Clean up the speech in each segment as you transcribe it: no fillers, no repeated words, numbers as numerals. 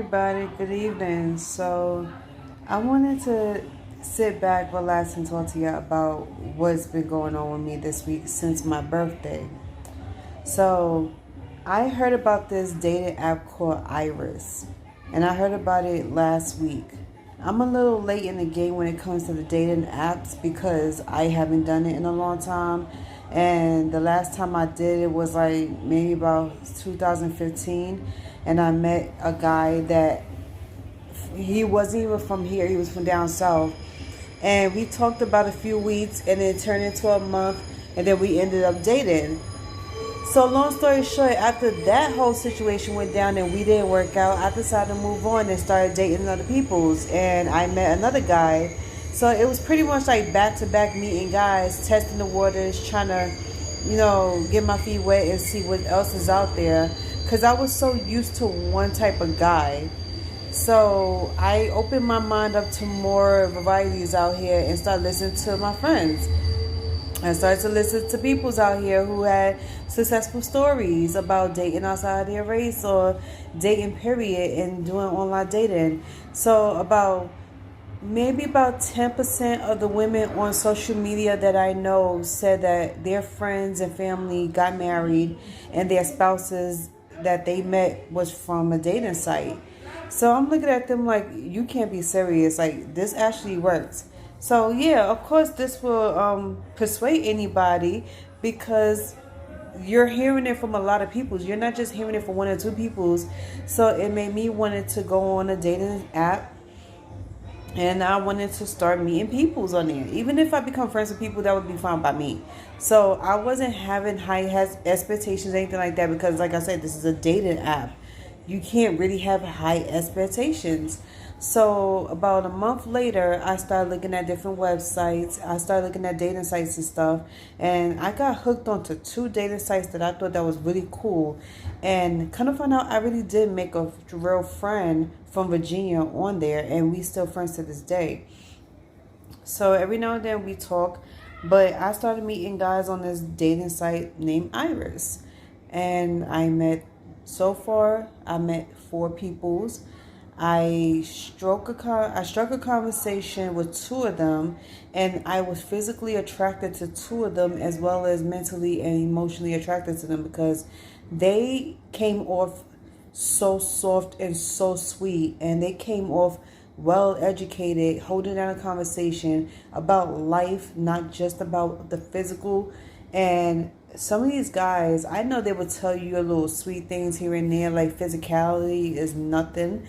everybody. Good evening. So, I wanted to sit back, relax, and talk to you about what's been going on with me this week since my birthday. So, I heard about this dating app called Iris, and I heard about it last week. I'm a little late in the game when it comes to the dating apps because I haven't done it in a long time. And the last time I did it was like maybe about 2015. And I met a guy that he wasn't even from here, he was from down south. And we talked about a few weeks and it turned into a month. And then we ended up dating. So long story short, after that whole situation went down and we didn't work out, I decided to move on and started dating other people's. And I met another guy. So it was pretty much like back to back meeting guys, testing the waters, trying to, get my feet wet and see what else is out there. Because I was so used to one type of guy. So I opened my mind up to more varieties out here and started listening to my friends. I started to listen to peoples out here who had successful stories about dating outside their race or dating period and doing online dating. So maybe about 10% of the women on social media that I know said that their friends and family got married and their spouses that they met was from a dating site. So I'm looking at them like, you can't be serious. Like, this actually works. So yeah, of course this will persuade anybody because you're hearing it from a lot of people. You're not just hearing it from one or two people's. So it made me wanted to go on a dating app and I wanted to start meeting peoples on there. Even if I become friends with people, that would be fine by me. So I wasn't having high expectations, anything like that, because like I said, this is a dating app. You can't really have high expectations. So about a month later, I started looking at different websites. I started looking at dating sites and stuff. And I got hooked onto two dating sites that I thought that was really cool. And kind of found out I really did make a real friend from Virginia on there. And we still friends to this day. So every now and then we talk. But I started meeting guys on this dating site named Iris. And so far, I met 4 peoples. I struck a conversation with 2 of them, and I was physically attracted to 2 of them as well as mentally and emotionally attracted to them because they came off so soft and so sweet, and they came off well educated, holding down a conversation about life, not just about the physical. And some of these guys, I know they will tell you a little sweet things here and there, like physicality is nothing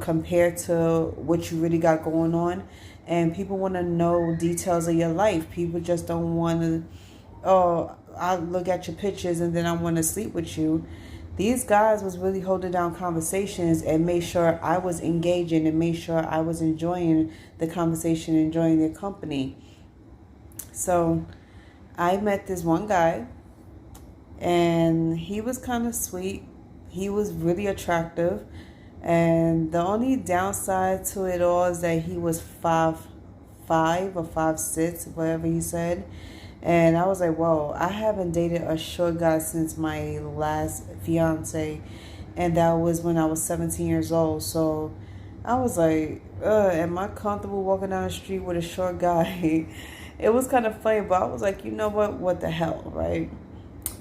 compared to what you really got going on. And people want to know details of your life. People just don't want to, oh, I look at your pictures and then I want to sleep with you. These guys was really holding down conversations and made sure I was engaging and made sure I was enjoying the conversation, enjoying their company. So I met this one guy and he was kind of sweet. He was really attractive. And the only downside to it all is that he was 5'5" or 5'6", whatever he said. And I was like, whoa, I haven't dated a short guy since my last fiance. And that was when I was 17 years old. So I was like, am I comfortable walking down the street with a short guy? It was kind of funny, but I was like, you know what the hell, right?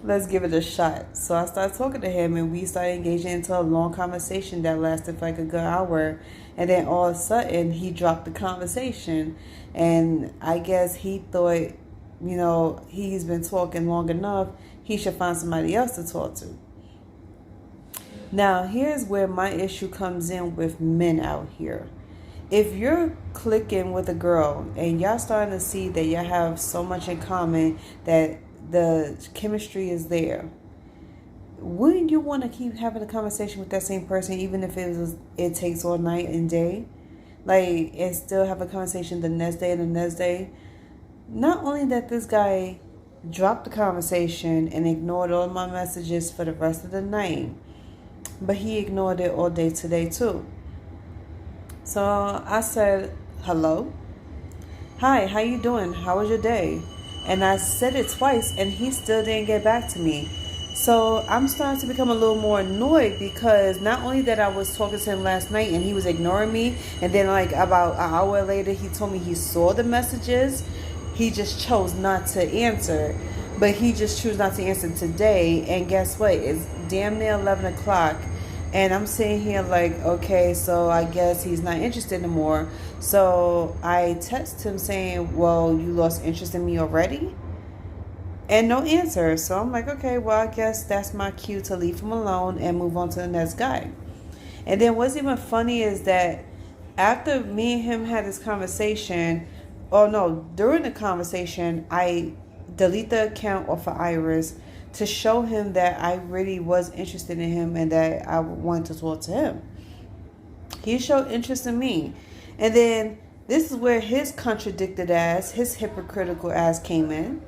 Let's give it a shot. So I started talking to him and we started engaging into a long conversation that lasted for like a good hour. And then all of a sudden he dropped the conversation. And I guess he thought, he's been talking long enough, he should find somebody else to talk to. Now, here's where my issue comes in with men out here. If you're clicking with a girl and y'all starting to see that y'all have so much in common that the chemistry is there, wouldn't you want to keep having a conversation with that same person even if it takes all night and day? Like, and still have a conversation the next day and the next day? Not only that this guy dropped the conversation and ignored all my messages for the rest of the night, but he ignored it all day today too. So I said, hello? Hi, how you doing? How was your day? And I said it twice and he still didn't get back to me. So I'm starting to become a little more annoyed because not only that I was talking to him last night and he was ignoring me, and then like about an hour later he told me he saw the messages, he just chose not to answer. But he just chose not to answer today, and guess what? It's damn near 11 o'clock. And I'm sitting here like, okay, so I guess he's not interested anymore. So I text him saying, well, you lost interest in me already? And no answer. So I'm like, okay, well, I guess that's my cue to leave him alone and move on to the next guy. And then what's even funny is that after me and him had this conversation, oh no, during the conversation, I delete the account off of Iris to show him that I really was interested in him and that I wanted to talk to him. He showed interest in me. And then this is where his contradicted ass, his hypocritical ass came in.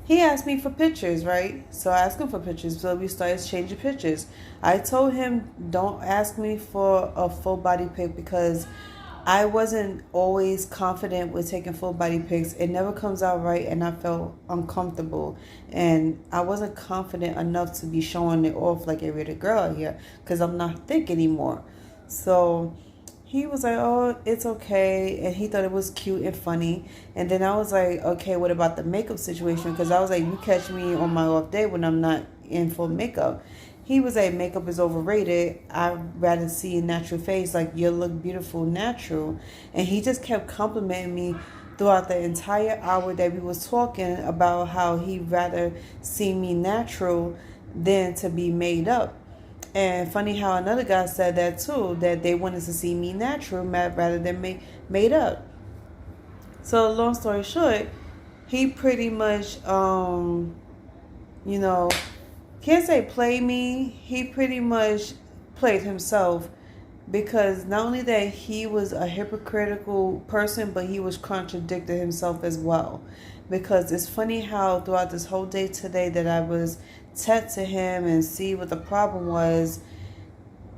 He asked me for pictures, right? So I asked him for pictures. So we started exchanging pictures. I told him, don't ask me for a full body pic because I wasn't always confident with taking full body pics. It never comes out right and I felt uncomfortable. And I wasn't confident enough to be showing it off like every other girl out here because I'm not thick anymore. So he was like, oh, it's okay. And he thought it was cute and funny. And then I was like, okay, what about the makeup situation? Because I was like, you catch me on my off day when I'm not in full makeup. He was like, makeup is overrated. I'd rather see a natural face. Like, you look beautiful natural. And he just kept complimenting me throughout the entire hour that we was talking about how he'd rather see me natural than to be made up. And funny how another guy said that too, that they wanted to see me natural rather than made up. So long story short, he pretty much, can't say play me. He pretty much played himself because not only that he was a hypocritical person, but he was contradicting himself as well. Because it's funny how throughout this whole day today that I was text to him and see what the problem was.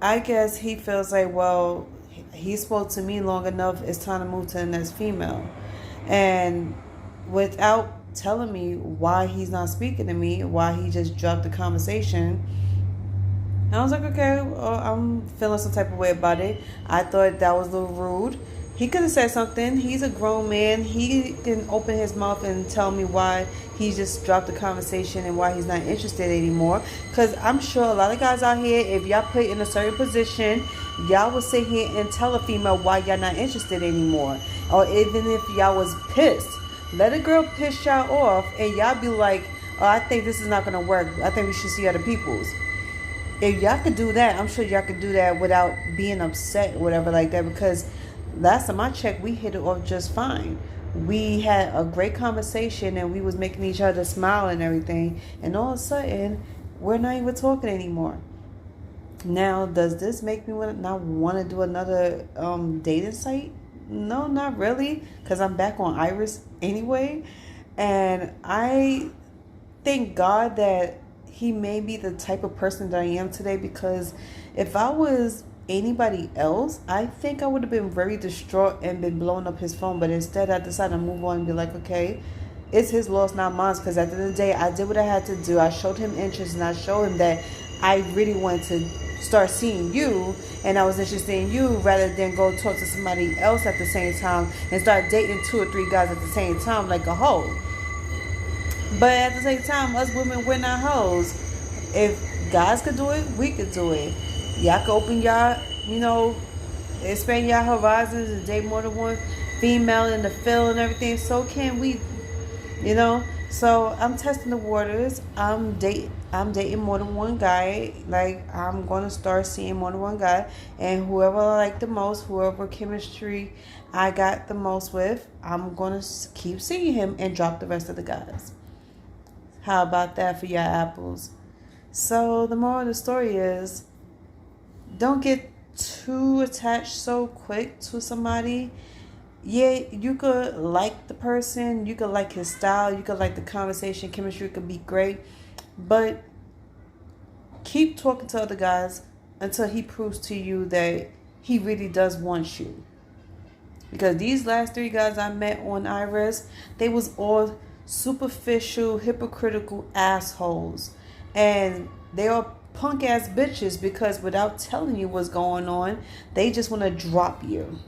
I guess he feels like, well, he spoke to me long enough, it's time to move to the next female. And without telling me why he's not speaking to me, why he just dropped the conversation, I was like, okay, well, I'm feeling some type of way about it. I thought that was a little rude. He could have said something. He's a grown man. He can open his mouth and tell me why he just dropped the conversation and why he's not interested anymore. Because I'm sure a lot of guys out here, if y'all put in a certain position, y'all will sit here and tell a female why y'all not interested anymore. Or even if y'all was pissed. Let a girl piss y'all off and y'all be like, oh, I think this is not going to work. I think we should see other people's. If y'all could do that, I'm sure y'all could do that without being upset or whatever like that, because last time I checked, we hit it off just fine. We had a great conversation and we was making each other smile and everything. And all of a sudden, we're not even talking anymore. Now, does this make me not want to do another dating site? No, not really, because I'm back on Iris anyway. And I thank God that he may be the type of person that I am today, because if I was anybody else, I think I would have been very distraught and been blowing up his phone. But instead, I decided to move on and be like, okay, it's his loss, not mine. Because at the end of the day, I did what I had to do. I showed him interest and I showed him that I really wanted to start seeing you and I was interested in you rather than go talk to somebody else at the same time and start dating 2 or 3 guys at the same time like a hoe. But at the same time, us women, we're not hoes. If guys could do it, we could do it. Y'all can open y'all, expand y'all horizons and date more than one female in the field and everything. So can we, So I'm testing the waters. I'm dating more than one guy. Like, I'm going to start seeing more than one guy. And whoever I like the most, whoever chemistry I got the most with, I'm going to keep seeing him and drop the rest of the guys. How about that for your apples? So the moral of the story is, don't get too attached so quick to somebody. Yeah, you could like the person, you could like his style, you could like the conversation, chemistry could be great, but keep talking to other guys until he proves to you that he really does want you. Because these last 3 guys I met on Iris, they was all superficial, hypocritical assholes. And they are punk ass bitches because without telling you what's going on, they just want to drop you.